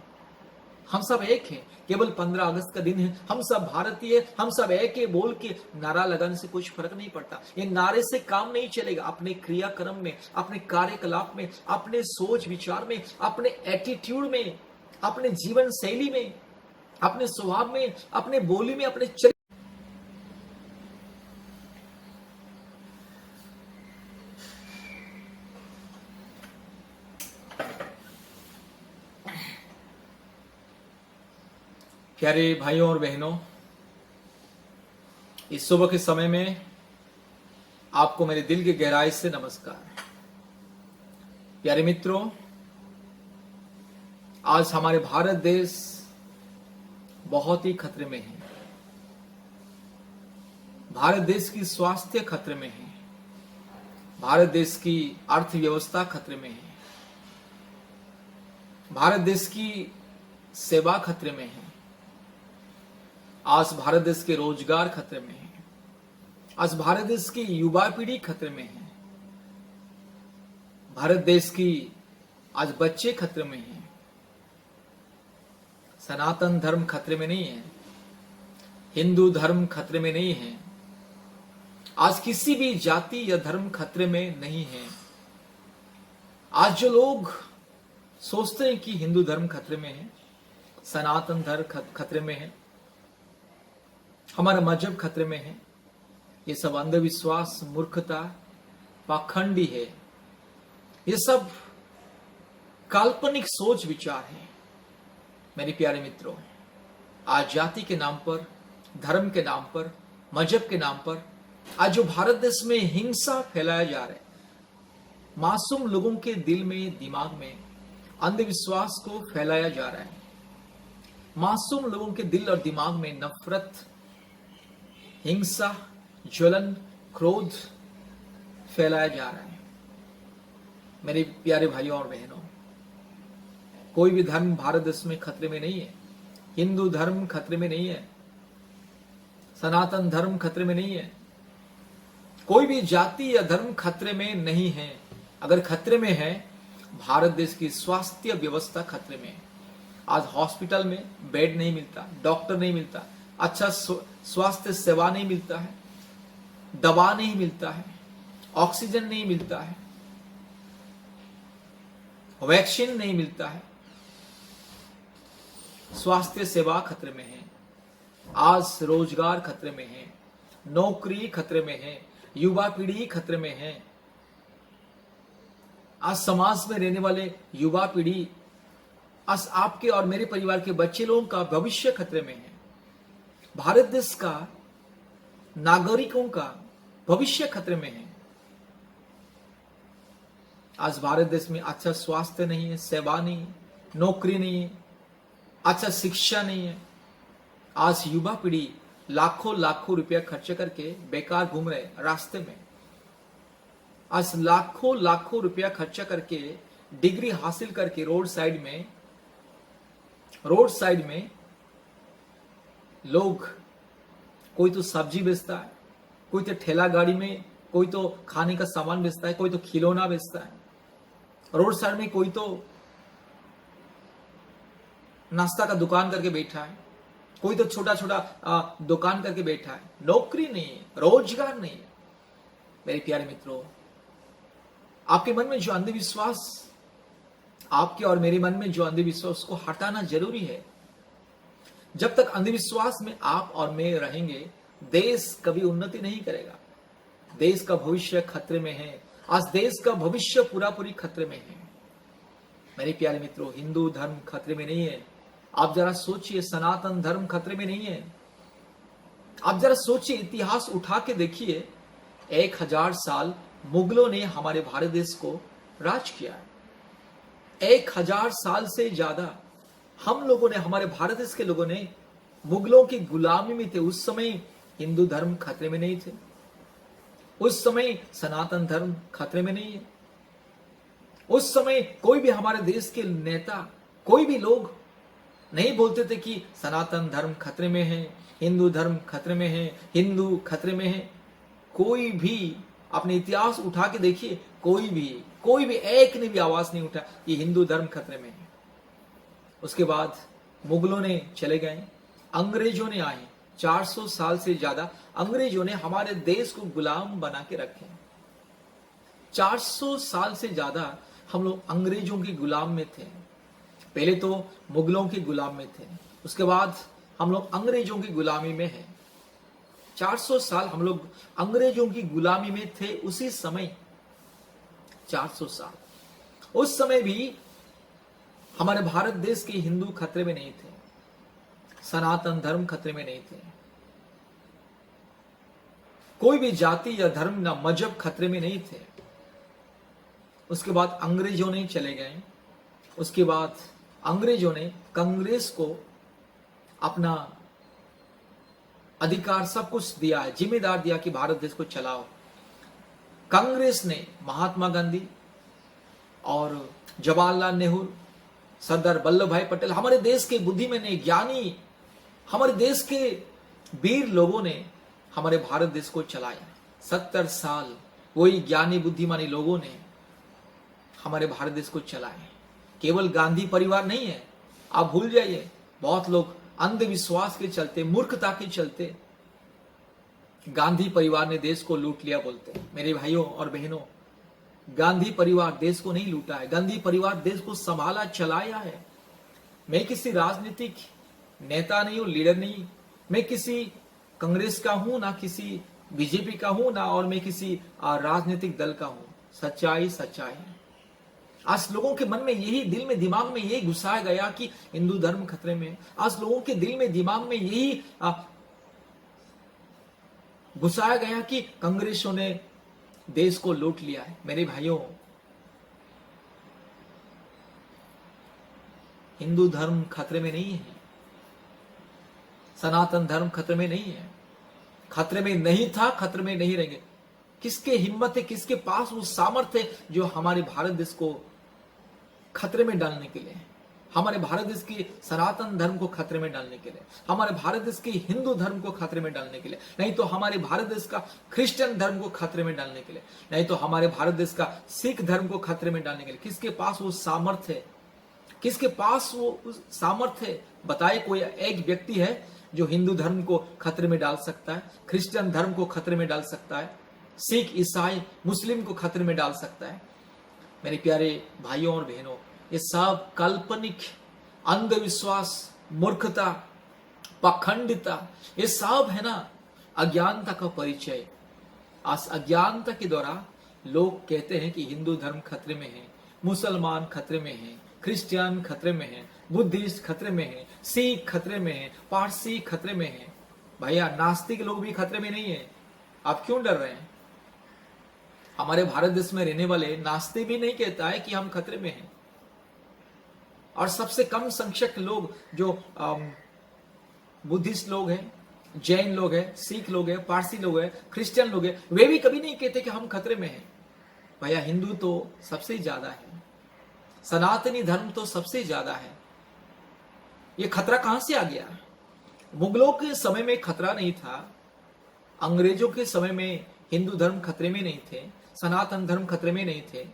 हम सब एक हैं। केवल 15 अगस्त का दिन है, हम सब भारतीय, हम सब एक है बोल के नारा लगाने से कुछ फर्क नहीं पड़ता। ये नारे से काम नहीं चलेगा। अपने क्रियाक्रम में, अपने कार्यकलाप में, अपने सोच विचार में, अपने एटीट्यूड में, अपने जीवन शैली में, अपने स्वभाव में, अपने बोली में, अपने प्यारे भाइयों और बहनों, इस सुबह के समय में आपको मेरे दिल की गहराई से नमस्कार। प्यारे मित्रों, आज हमारे भारत देश बहुत ही खतरे में है। भारत देश की स्वास्थ्य खतरे में है, भारत देश की अर्थव्यवस्था खतरे में है, भारत देश की सेवा खतरे में है। आज भारत देश के रोजगार खतरे में है, आज भारत देश की युवा पीढ़ी खतरे में है, भारत देश की आज बच्चे खतरे में हैं। सनातन धर्म खतरे में नहीं है, हिंदू धर्म खतरे में नहीं है, आज किसी भी जाति या धर्म खतरे में नहीं है। आज जो लोग सोचते हैं कि हिंदू धर्म खतरे में है, सनातन धर्म खतरे में है, हमारा मजहब खतरे में है, ये सब अंधविश्वास, मूर्खता, पाखंडी है। ये सब काल्पनिक सोच विचार है। मेरे प्यारे मित्रों, आज जाति के नाम पर, धर्म के नाम पर, मजहब के नाम पर आज जो भारत देश में हिंसा फैलाया जा रहा है, मासूम लोगों के दिल में, दिमाग में अंधविश्वास को फैलाया जा रहा है। मासूम लोगों के दिल और दिमाग में नफरत, हिंसा, ज्वलन, क्रोध फैलाया जा रहा है। मेरे प्यारे भाइयों और बहनों, कोई भी धर्म भारत देश में खतरे में नहीं है। हिंदू धर्म खतरे में नहीं है, सनातन धर्म खतरे में नहीं है, कोई भी जाति या धर्म खतरे में नहीं है। अगर खतरे में है, भारत देश की स्वास्थ्य व्यवस्था खतरे में है। आज हॉस्पिटल में बेड नहीं मिलता, डॉक्टर नहीं मिलता, अच्छा स्वास्थ्य सेवा नहीं मिलता है, दवा नहीं मिलता है, ऑक्सीजन नहीं मिलता है, वैक्सीन नहीं मिलता है। स्वास्थ्य सेवा खतरे में है। आज रोजगार खतरे में है, नौकरी खतरे में है, युवा पीढ़ी खतरे में है। आज समाज में रहने वाले युवा पीढ़ी, आज आपके और मेरे परिवार के बच्चे लोगों का भविष्य खतरे में है। भारत देश का नागरिकों का भविष्य खतरे में है। आज भारत देश में अच्छा स्वास्थ्य नहीं है, सेवा नहीं है, नौकरी नहीं है, अच्छा शिक्षा नहीं है। आज युवा पीढ़ी लाखों लाखों रुपया खर्च करके बेकार घूम रहे रास्ते में। आज लाखों लाखों रुपया खर्चा करके डिग्री हासिल करके रोड साइड में लोग, कोई तो सब्जी बेचता है, कोई तो ठेला गाड़ी में, कोई तो खाने का सामान बेचता है, कोई तो खिलौना बेचता है। रोड साइड में कोई तो नाश्ता का दुकान करके बैठा है, कोई तो छोटा छोटा दुकान करके बैठा है। नौकरी नहीं है, रोजगार नहीं है। मेरे प्यारे मित्रों, आपके मन में जो अंधविश्वास, आपके और मेरे मन में जो अंधविश्वास, को हटाना जरूरी है। जब तक अंधविश्वास में आप और मैं रहेंगे, देश कभी उन्नति नहीं करेगा। देश का भविष्य खतरे में है। आज देश का भविष्य पूरा पूरी खतरे में है। मेरे प्यारे मित्रों, हिंदू धर्म खतरे में नहीं है। आप जरा सोचिए, सनातन धर्म खतरे में नहीं है। आप जरा सोचिए, इतिहास उठा के देखिए, 1000 साल मुगलों ने हमारे भारत देश को राज किया है। 1000 साल से ज्यादा हम लोगों ने, हमारे भारत देश के लोगों ने मुगलों की गुलामी में थे। उस समय हिंदू धर्म खतरे में नहीं थे। उस समय सनातन धर्म खतरे में नहीं है। उस समय कोई भी हमारे देश के नेता, कोई भी लोग नहीं बोलते थे कि सनातन धर्म खतरे में है, हिंदू धर्म खतरे में है, हिंदू खतरे में है। कोई भी अपने इतिहास उठा के देखिए, कोई भी एक ने भी आवाज नहीं उठा कि हिंदू धर्म खतरे में है। उसके बाद मुगलों ने चले गए, अंग्रेजों ने आए। 400 साल से ज्यादा अंग्रेजों ने हमारे देश को गुलाम बना के रखे। 400 साल से ज्यादा हम लोग अंग्रेजों की गुलाम में थे। पहले तो मुगलों की गुलाम में थे, उसके बाद हम लोग अंग्रेजों की गुलामी में हैं। 400 साल हम लोग अंग्रेजों की गुलामी में थे। उसी समय 400 साल, उस समय भी हमारे भारत देश के हिंदू खतरे में नहीं थे, सनातन धर्म खतरे में नहीं थे, कोई भी जाति या धर्म ना मजहब खतरे में नहीं थे। उसके बाद अंग्रेजों ने चले गए। उसके बाद अंग्रेजों ने कांग्रेस को अपना अधिकार सब कुछ दिया है, जिम्मेदार दिया कि भारत देश को चलाओ। कांग्रेस ने महात्मा गांधी और जवाहरलाल नेहरू, सरदार वल्लभ भाई पटेल, हमारे देश के बुद्धिमान ज्ञानी, हमारे देश के वीर लोगों ने हमारे भारत देश को चलाया। 70 साल वही ज्ञानी बुद्धिमानी लोगों ने हमारे भारत देश को चलाया। केवल गांधी परिवार नहीं है, आप भूल जाइए। बहुत लोग अंधविश्वास के चलते, मूर्खता के चलते गांधी परिवार ने देश को लूट लिया बोलते हैं। मेरे भाइयों और बहनों, गांधी परिवार देश को नहीं लूटा है, गांधी परिवार देश को संभाला, चलाया है। मैं किसी राजनीतिक नेता नहीं हूं, लीडर नहीं, मैं किसी कांग्रेस का हूं, ना किसी बीजेपी का हूं ना और मैं किसी राजनीतिक दल का हूं। सच्चाई सच्चाई है। आज लोगों के मन में यही, दिल में दिमाग में यही घुसाया गया कि हिंदू धर्म खतरे में। आज लोगों के दिल में दिमाग में यही घुसाया गया कि कांग्रेसों ने देश को लूट लिया है। मेरे भाइयों, हिंदू धर्म खतरे में नहीं है, सनातन धर्म खतरे में नहीं है, खतरे में नहीं था, खतरे में नहीं रहेंगे। किसके हिम्मत है, किसके पास वो सामर्थ्य है जो हमारे भारत देश को खतरे में डालने के लिए, हमारे भारत देश की सनातन धर्म को खतरे में डालने के लिए, हमारे भारत देश की हिंदू धर्म को खतरे में डालने के लिए, नहीं तो हमारे भारत देश का क्रिश्चियन धर्म को खतरे में डालने के लिए, नहीं तो हमारे भारत देश का सिख धर्म को खतरे में डालने के लिए। किसके पास वो सामर्थ्य है, किसके पास वो सामर्थ्य है? बताए कोई एक व्यक्ति है जो हिंदू धर्म को खतरे में डाल सकता है, क्रिश्चियन धर्म को खतरे में डाल सकता है, सिख ईसाई मुस्लिम को खतरे में डाल सकता है? मेरे प्यारे भाइयों और बहनों, ये सब काल्पनिक अंधविश्वास, मूर्खता, पाखंडिता, ये सब है ना अज्ञानता का परिचय। आज अज्ञानता के द्वारा लोग कहते हैं कि हिंदू धर्म खतरे में है, मुसलमान खतरे में है, क्रिश्चियन खतरे में है, बुद्धिस्ट खतरे में है, सिख खतरे में है, पारसी खतरे में है। भैया, नास्तिक लोग भी खतरे में नहीं है। आप क्यों डर रहे हैं? हमारे भारत देश में रहने वाले नास्तिक भी नहीं कहता है कि हम खतरे में हैं। और सबसे कम संख्यक लोग जो बुद्धिस्ट लोग हैं, जैन लोग हैं, सिख लोग हैं, पारसी लोग हैं, क्रिश्चियन लोग हैं, वे भी कभी नहीं कहते कि हम खतरे में हैं। भैया, हिंदू तो सबसे ज्यादा है, सनातनी धर्म तो सबसे ज्यादा है। ये खतरा कहां से आ गया? मुगलों के समय में खतरा नहीं था, अंग्रेजों के समय में हिंदू धर्म खतरे में नहीं थे, सनातन धर्म खतरे में नहीं थे।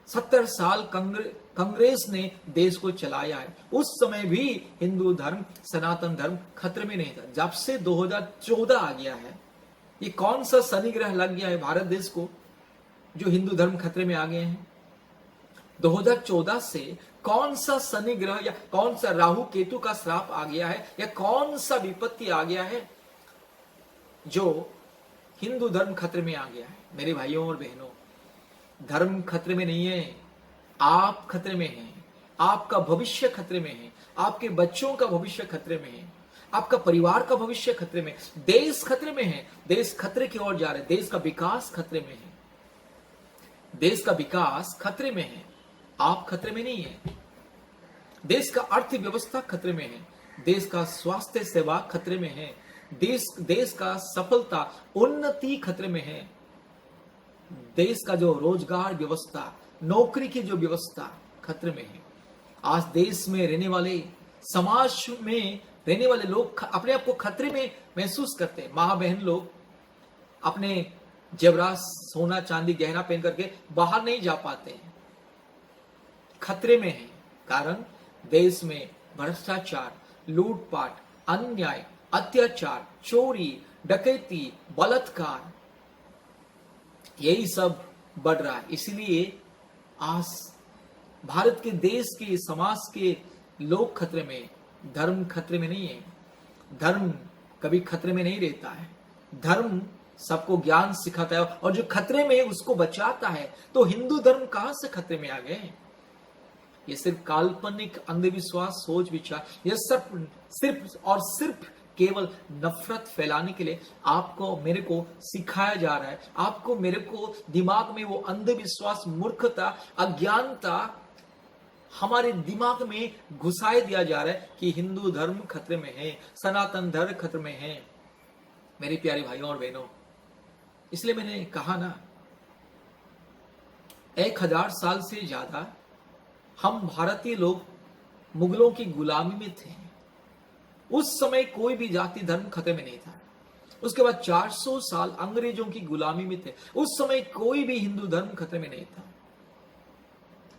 70 साल कांग्रेस ने देश को चलाया है, उस समय भी हिंदू धर्म, सनातन धर्म खतरे में नहीं था। जब से 2014 आ गया है, ये कौन सा शनि ग्रह लग गया है भारत देश को जो हिंदू धर्म खतरे में आ गए हैं? 2014 से कौन सा शनि ग्रह या कौन सा राहु केतु का श्राप आ गया है, या कौन सा विपत्ति आ गया है जो हिंदू धर्म खतरे में आ गया है? मेरे भाइयों और बहनों, धर्म खतरे में नहीं है, आप खतरे में हैं, आपका भविष्य खतरे में है, आपके बच्चों का भविष्य खतरे में है, आपका परिवार का भविष्य खतरे में, देश खतरे में है, देश खतरे की ओर जा रहा है, देश का विकास खतरे में है, देश का विकास खतरे में है, आप खतरे में नहीं है। देश का अर्थव्यवस्था खतरे में है, देश का स्वास्थ्य सेवा खतरे में है, देश का सफलता, उन्नति खतरे में है, देश का जो रोजगार व्यवस्था, नौकरी की जो व्यवस्था खतरे में है। आज देश में रहने वाले, समाज में रहने वाले लोग अपने आप को खतरे में महसूस करते हैं। माँ बहन लोग अपने जेवरात, सोना चांदी गहना पहन करके बाहर नहीं जा पाते हैं, खतरे में है। कारण देश में भ्रष्टाचार, लूटपाट, अन्याय, अत्याचार, चोरी, डकैती, बलात्कार, यही सब बढ़ रहा है। इसलिए आज भारत के, देश के, समाज के लोग खतरे में, धर्म खतरे में नहीं है। धर्म कभी खतरे में नहीं रहता है। धर्म सबको ज्ञान सिखाता है, और जो खतरे में है उसको बचाता है। तो हिंदू धर्म कहां से खतरे में आ गए? ये सिर्फ काल्पनिक अंधविश्वास, सोच विचार, यह सिर्फ केवल नफरत फैलाने के लिए आपको मेरे को सिखाया जा रहा है। आपको मेरे को दिमाग में वो अंधविश्वास, मूर्खता, अज्ञानता हमारे दिमाग में घुसाए दिया जा रहा है कि हिंदू धर्म खतरे में है, सनातन धर्म खतरे में है। मेरे प्यारे भाइयों और बहनों, इसलिए मैंने कहा ना, 1000 साल से ज्यादा हम भारतीय लोग मुगलों की गुलामी में थे। उस समय कोई भी जाति धर्म खतरे में नहीं था। उसके बाद 400 साल अंग्रेजों की गुलामी में थे, उस समय कोई भी हिंदू धर्म खतरे में नहीं था।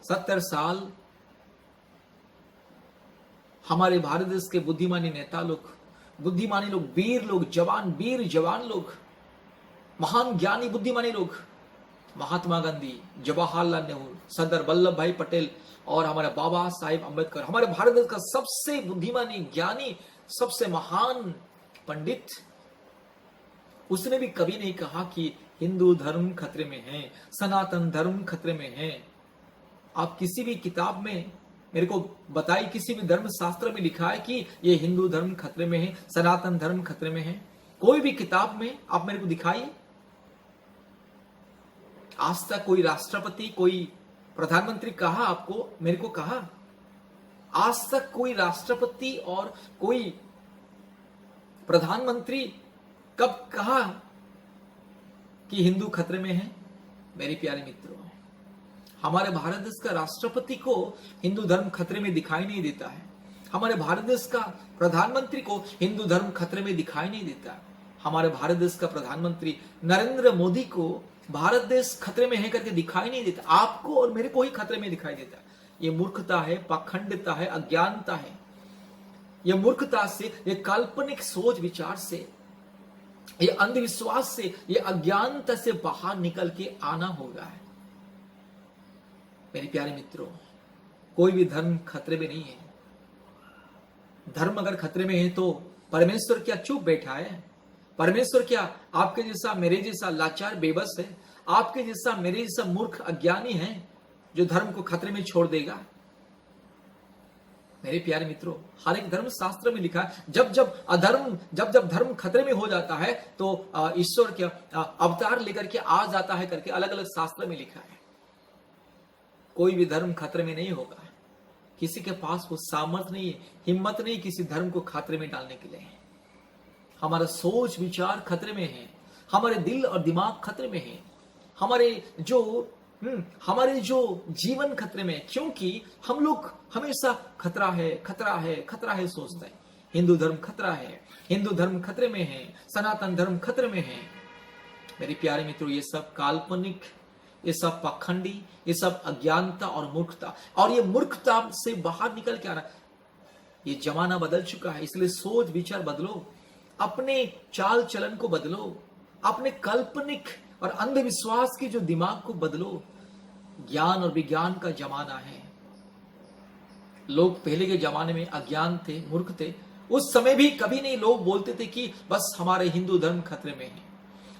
70 साल हमारे भारत देश के बुद्धिमानी नेता लोग, बुद्धिमानी लोग, वीर जवान लोग, महान ज्ञानी बुद्धिमानी लोग, महात्मा गांधी, जवाहरलाल नेहरू, सरदार वल्लभ भाई पटेल और हमारे बाबा साहेब अम्बेडकर, हमारे भारत देश का सबसे बुद्धिमानी, ज्ञानी, सबसे महान पंडित, उसने भी कभी नहीं कहा कि हिंदू धर्म खतरे में है, सनातन धर्म खतरे में है। आप किसी भी किताब में मेरे को बताइए, किसी भी धर्म शास्त्र में लिखा है कि ये हिंदू धर्म खतरे में है, सनातन धर्म खतरे में है? कोई भी किताब में आप मेरे को दिखाइए। आज तक कोई राष्ट्रपति, कोई प्रधानमंत्री कहा आपको, मेरे को कहा? आज तक कोई राष्ट्रपति और कोई प्रधानमंत्री कब कहा कि हिंदू खतरे में है? मेरे प्यारे मित्रों, हमारे भारत देश का राष्ट्रपति को हिंदू धर्म खतरे में दिखाई नहीं देता है। हमारे भारत देश का प्रधानमंत्री को हिंदू धर्म खतरे में दिखाई नहीं देता। हमारे भारत देश का प्रधानमंत्री नरेंद्र मोदी को भारत देश खतरे में है करके दिखाई नहीं देता। आपको और मेरे को ही खतरे में दिखाई देता है। ये मूर्खता है, पाखंडता है, अज्ञानता है। ये मूर्खता से, ये काल्पनिक सोच विचार से, ये अंधविश्वास से, ये अज्ञानता से बाहर निकल के आना होगा। मेरे प्यारे मित्रों, कोई भी धर्म खतरे में नहीं है। धर्म अगर खतरे में है तो परमेश्वर क्या चुप बैठा है? परमेश्वर क्या आपके जैसा, मेरे जैसा लाचार बेबस है? आपके जैसा, मेरे जैसा मूर्ख अज्ञानी है जो धर्म को खतरे में छोड़ देगा? मेरे प्यारे मित्रों, हर एक धर्म शास्त्र में लिखा है, जब जब धर्म खतरे में हो जाता है तो ईश्वर क्या अवतार लेकर के आ जाता है करके अलग अलग शास्त्र में लिखा है। कोई भी धर्म खतरे में नहीं होगा। किसी के पास वो सामर्थ्य नहीं है, हिम्मत नहीं किसी धर्म को खतरे में डालने के लिए। हमारा सोच विचार खतरे में है, हमारे दिल और दिमाग खतरे में है, हमारे जो जीवन खतरे में है, क्योंकि हम लोग हमेशा खतरा है सोचते हैं। हिंदू धर्म खतरा है, हिंदू धर्म खतरे में है, सनातन धर्म खतरे में है। मेरे प्यारे मित्रों, ये सब काल्पनिक, ये सब पाखंडी, ये सब अज्ञानता और मूर्खता, और ये मूर्खता से बाहर निकल के आना। ये जमाना बदल चुका है, इसलिए सोच विचार बदलो, अपने चाल चलन को बदलो, अपने काल्पनिक और अंधविश्वास की जो दिमाग को बदलो। ज्ञान और विज्ञान का जमाना है। लोग पहले के जमाने में अज्ञान थे, मूर्ख थे। उस समय भी कभी नहीं लोग बोलते थे कि बस हमारे हिंदू धर्म खतरे में है,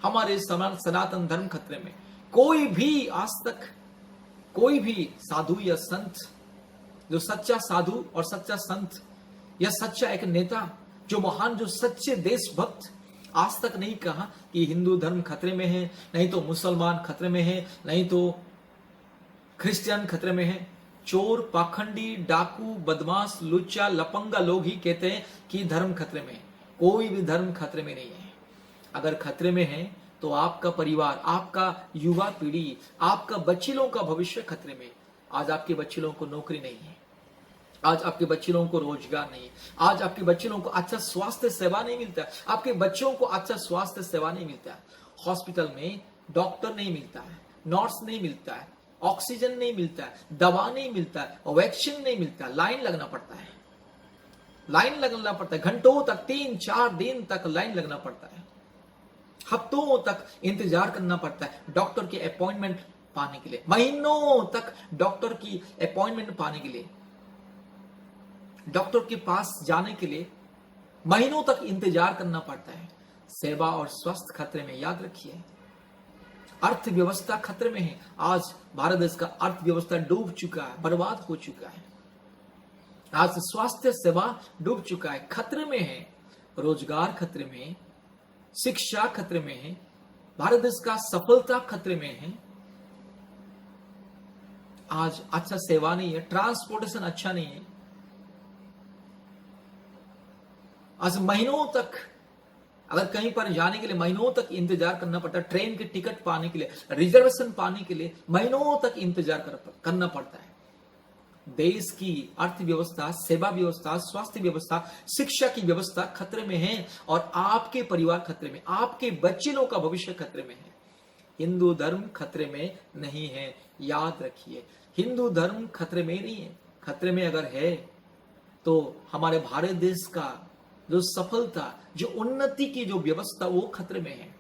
हमारे सनातन धर्म खतरे में। कोई भी आज तक, कोई भी साधु या संत, जो सच्चा साधु और सच्चा संत या सच्चा एक नेता, जो महान, जो सच्चे देशभक्त, आज तक नहीं कहा कि हिंदू धर्म खतरे में है, नहीं तो मुसलमान खतरे में है, नहीं तो क्रिश्चियन खतरे में है। चोर, पाखंडी, डाकू, बदमाश, लुच्चा, लपंगा लोग ही कहते हैं कि धर्म खतरे में है। कोई भी धर्म खतरे में नहीं है। अगर खतरे में है तो आपका परिवार, आपका युवा पीढ़ी, आपका बच्चे लोगों का भविष्य खतरे में। आज आपके बच्चे लोगों को नौकरी नहीं है, आज आपके बच्चे लोगों को रोजगार नहीं है, आज आपके बच्चे लोगों को अच्छा स्वास्थ्य सेवा नहीं मिलता है, आपके बच्चों को अच्छा स्वास्थ्य सेवा नहीं मिलता है। हॉस्पिटल में डॉक्टर नहीं मिलता है, नर्स नहीं मिलता है, ऑक्सीजन नहीं मिलता है, दवा नहीं मिलता है, वैक्सीन नहीं मिलता, लाइन लगना पड़ता है, लाइन लगना पड़ता है घंटों तक, 3-4 दिन तक लाइन लगना पड़ता है, हफ्तों तक इंतजार करना पड़ता है डॉक्टर की अपॉइंटमेंट पाने के लिए, महीनों तक डॉक्टर की अपॉइंटमेंट पाने के लिए, डॉक्टर के पास जाने के लिए महीनों तक इंतजार करना पड़ता है। सेवा और स्वास्थ्य खतरे में, याद रखिए। अर्थव्यवस्था खतरे में है। आज भारत देश का अर्थव्यवस्था डूब चुका है, बर्बाद हो चुका है। आज स्वास्थ्य सेवा डूब चुका है, खतरे में है। रोजगार खतरे में है, शिक्षा खतरे में है, भारत देश का सफलता खतरे में है। आज अच्छा सेवा नहीं है, ट्रांसपोर्टेशन अच्छा नहीं है। आज महीनों तक, अगर कहीं पर जाने के लिए महीनों तक इंतजार करना पड़ता है, ट्रेन के टिकट पाने के लिए, रिजर्वेशन पाने के लिए महीनों तक इंतजार करना पड़ता है। देश की अर्थव्यवस्था, सेवा व्यवस्था, स्वास्थ्य व्यवस्था, शिक्षा की व्यवस्था खतरे में है, और आपके परिवार खतरे में, आपके बच्चे लोगों का भविष्य खतरे में है। हिंदू धर्म खतरे में नहीं है, याद रखिए। हिंदू धर्म खतरे में नहीं है। खतरे में अगर है तो हमारे भारत देश का जो सफलता, जो उन्नति की जो व्यवस्था, वो खतरे में है।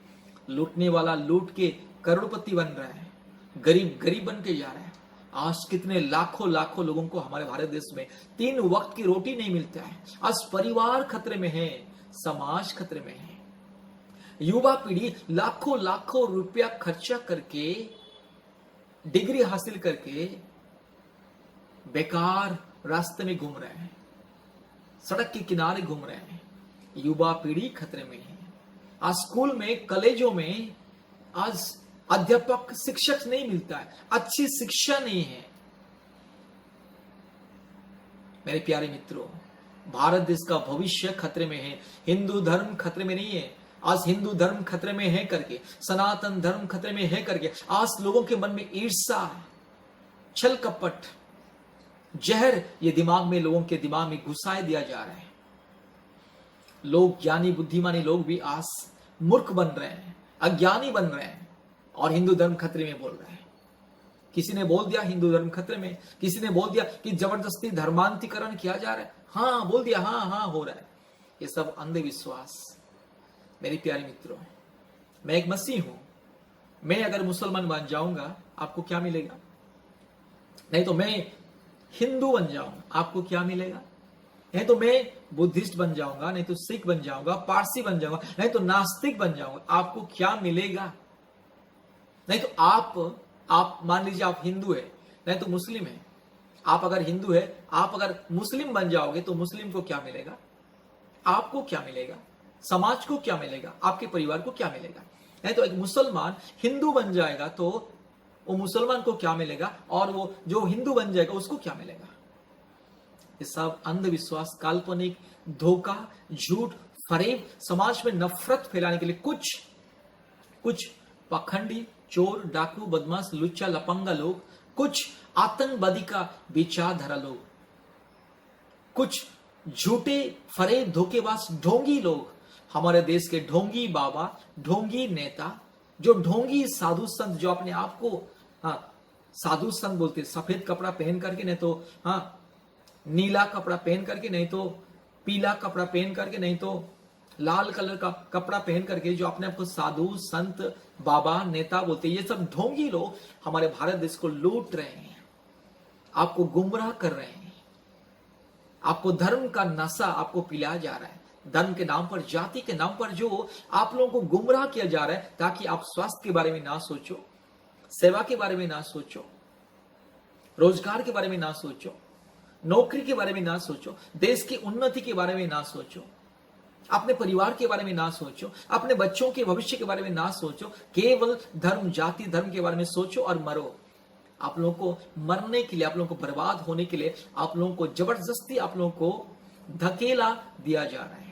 लूटने वाला लूट के करोड़पति बन रहा है, गरीब गरीब बन के जा रहा है। आज कितने लाखों लाखों लोगों को हमारे भारत देश में 3 वक्त की रोटी नहीं मिलता है। आज परिवार खतरे में है, समाज खतरे में है। युवा पीढ़ी लाखों लाखों रुपया खर्चा करके डिग्री हासिल करके बेकार रास्ते में घूम रहे हैं, सड़क के किनारे घूम रहे हैं। युवा पीढ़ी खतरे में है। आज स्कूल में, कॉलेजों में आज अध्यापक, शिक्षक नहीं मिलता है, अच्छी शिक्षा नहीं है। मेरे प्यारे मित्रों, भारत देश का भविष्य खतरे में है। हिंदू धर्म खतरे में नहीं है। आज हिंदू धर्म खतरे में है करके, सनातन धर्म खतरे में है करके आज लोगों के मन में ईर्ष्या, छल कपट, जहर ये दिमाग में, लोगों के दिमाग में घुसाए दिया जा रहा है। लोग, ज्ञानी बुद्धिमानी लोग भी आज मूर्ख बन रहे हैं, अज्ञानी बन रहे हैं और हिंदू धर्म खतरे में बोल रहे हैं। किसी ने बोल दिया हिंदू धर्म खतरे में, किसी ने बोल दिया कि जबरदस्ती धर्मांतरीकरण किया जा रहा है, हाँ बोल दिया, हाँ हो रहा है। ये सब अंधविश्वास। मेरे प्यारे मित्रों, मैं एक मसीह हूं। मैं अगर मुसलमान बन जाऊंगा आपको क्या मिलेगा? नहीं तो मैं हिंदू बन जाऊंगा, आपको क्या मिलेगा? नहीं तो मैं बुद्धिस्ट बन जाऊंगा, नहीं तो सिख बन जाऊंगा, पारसी बन जाऊंगा, नहीं तो नास्तिक बन जाऊंगा, आपको क्या मिलेगा? नहीं तो आप मान लीजिए आप हिंदू है, नहीं तो मुस्लिम है। आप अगर हिंदू है, आप अगर मुस्लिम बन जाओगे तो मुस्लिम को क्या मिलेगा? आपको क्या मिलेगा? समाज को क्या मिलेगा? आपके परिवार को क्या मिलेगा? नहीं तो एक मुसलमान हिंदू बन जाएगा तो वो मुसलमान को क्या मिलेगा, और वो जो हिंदू बन जाएगा उसको क्या मिलेगा? ये सब अंधविश्वास, काल्पनिक, धोखा, झूठ, फरेब, समाज में नफरत फैलाने के लिए कुछ पखंडी, चोर, डाकू, बदमाश, लुच्चा, लपंगा लोग, कुछ आतंकवादी का विचारधारा लोग, कुछ झूठे, फरेब, धोखेबाज, ढोंगी लोग, हमारे देश के ढोंगी बाबा, ढोंगी नेता, जो ढोंगी साधु संत, जो अपने आप को साधु संत बोलते, सफेद कपड़ा पहन करके, नहीं तो नीला कपड़ा पहन करके, नहीं तो पीला कपड़ा पहन करके, नहीं तो लाल कलर का कपड़ा पहन करके, जो अपने आप को साधु संत, बाबा, नेता बोलते, ये सब ढोंगी लोग हमारे भारत देश को लूट रहे हैं, आपको गुमराह कर रहे हैं, आपको धर्म का नशा आपको पिलाया जा रहा है। धर्म के नाम पर, जाति के नाम पर जो आप लोगों को गुमराह किया जा रहा है, ताकि आप स्वास्थ्य के बारे में ना सोचो, सेवा के बारे में ना सोचो, रोजगार के बारे में ना सोचो, नौकरी के बारे में ना सोचो, देश की उन्नति के बारे में ना सोचो, अपने परिवार के बारे में ना सोचो, अपने बच्चों के भविष्य के बारे में ना सोचो, केवल धर्म, जाति, धर्म के बारे में सोचो और मरो। आप लोगों को मरने के लिए, आप लोगों को बर्बाद होने के लिए, आप लोगों को जबरदस्ती, आप लोगों को धकेला दिया जा रहा है।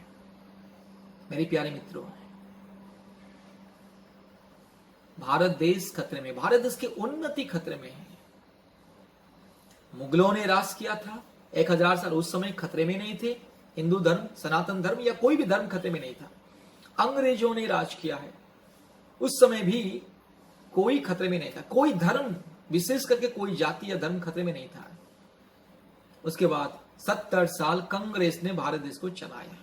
मेरे प्यारे मित्रों, भारत देश खतरे में, भारत देश की उन्नति खतरे में है। मुगलों ने राज किया था 1000 साल, उस समय खतरे में नहीं थे। हिंदू धर्म, सनातन धर्म या कोई भी धर्म खतरे में नहीं था। अंग्रेजों ने राज किया है, उस समय भी कोई खतरे में नहीं था। कोई धर्म, विशेष करके कोई जाति या धर्म खतरे में नहीं था। उसके बाद 70 साल कांग्रेस ने भारत देश को चलाया।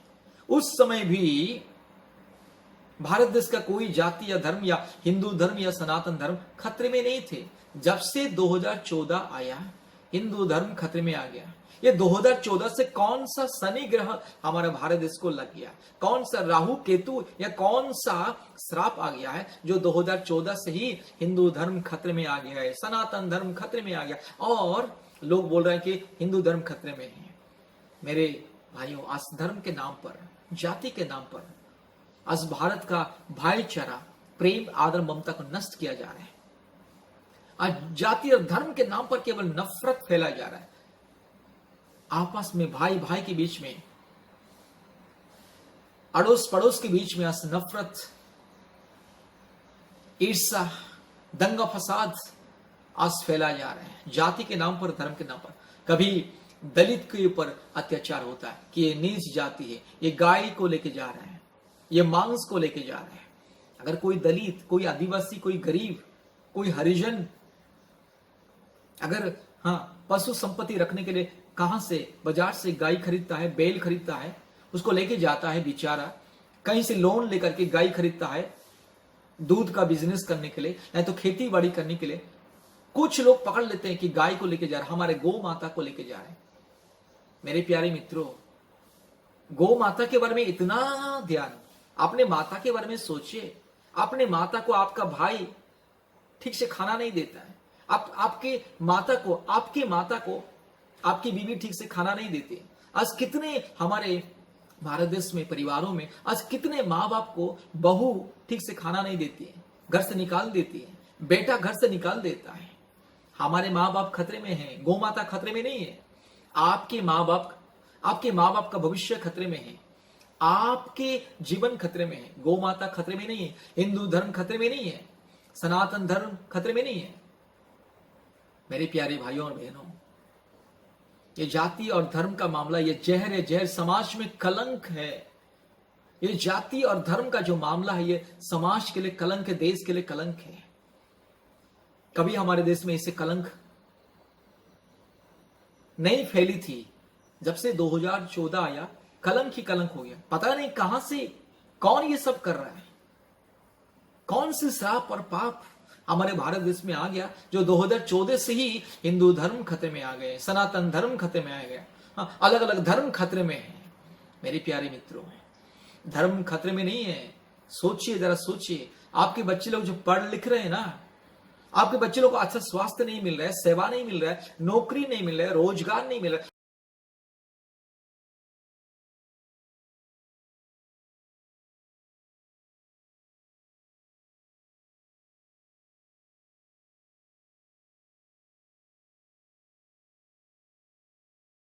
उस समय भी भारत देश का कोई जाति या धर्म या हिंदू धर्म या सनातन धर्म खतरे में नहीं थे। जब से 2014 आया, हिंदू धर्म खतरे में आ गया। ये 2014 से कौन सा शनि ग्रह हमारे भारत देश को लग गया, कौन सा राहु केतु या कौन सा श्राप आ गया है, जो 2014 से ही हिंदू धर्म खतरे में आ गया है, सनातन धर्म खतरे में आ गया, और लोग बोल रहे हैं कि हिंदू धर्म खतरे में है। मेरे भाइयों, आज धर्म के नाम पर, जाति के नाम पर आज भारत का भाईचारा, प्रेम, आदर, ममता को नष्ट किया जा रहा है। आज जाति और धर्म के नाम पर केवल नफरत फैलाया जा रहा है। आपस में, भाई भाई के बीच में, अड़ोस पड़ोस के बीच में आज नफरत, ईर्ष्या, दंगा फसाद आज फैलाया जा रहा है। जाति के नाम पर, धर्म के नाम पर। कभी दलित के ऊपर अत्याचार होता है कि ये नीच जाति है, ये गाय को लेके जा रहा है, ये मांस को लेके जा रहा है। अगर कोई दलित, कोई आदिवासी, कोई गरीब, कोई हरिजन अगर पशु संपत्ति रखने के लिए कहां से, बाजार से गाय खरीदता है, बैल खरीदता है, उसको लेके जाता है बेचारा, कहीं से लोन लेकर के गाय खरीदता है दूध का बिजनेस करने के लिए, नहीं तो खेती बाड़ी करने के लिए। कुछ लोग पकड़ लेते हैं कि गाय को लेके जा रहे, हमारे गौ माता को लेके जा रहे हैं। मेरे प्यारे मित्रों, गौ माता के बारे में इतना ध्यान अपने माता के बारे में सोचिए। अपने माता को आपका भाई ठीक से खाना नहीं देता है, आपके माता को आपकी बीवी ठीक से खाना नहीं देती। आज कितने हमारे भारत देश में परिवारों में आज कितने माँ बाप को बहू ठीक से खाना नहीं देती है, घर से निकाल देती है, बेटा घर से निकाल देता है। हमारे माँ बाप खतरे में हैं, गौ माता खतरे में नहीं है। आपके माँ बाप का भविष्य खतरे में है, आपके जीवन खतरे में है। गौ माता खतरे में नहीं है, हिंदू धर्म खतरे में नहीं है, सनातन धर्म खतरे में नहीं है। मेरे प्यारे भाइयों और बहनों, ये जाति और धर्म का मामला, ये जहर है, जहर समाज में कलंक है। ये जाति और धर्म का जो मामला है, ये समाज के लिए कलंक है, देश के लिए कलंक है। कभी हमारे देश में इसे कलंक नहीं फैली थी। जब से 2014 आया, कलंक ही कलंक हो गया। पता नहीं कहां से कौन ये सब कर रहा है, कौन सी श्राप और पाप हमारे भारत देश में आ गया, जो 2014 से ही हिंदू धर्म खतरे में आ गए, सनातन धर्म खतरे में आ गया, अलग अलग धर्म खतरे में है। मेरे प्यारे मित्रों, धर्म खतरे में नहीं है। सोचिए, जरा सोचिए, आपके बच्चे लोग जो पढ़ लिख रहे हैं ना, आपके बच्चे लोग को अच्छा स्वास्थ्य नहीं मिल रहा है, सेवा नहीं मिल रहा है, नौकरी नहीं मिल रहा है, रोजगार नहीं मिल रहा है,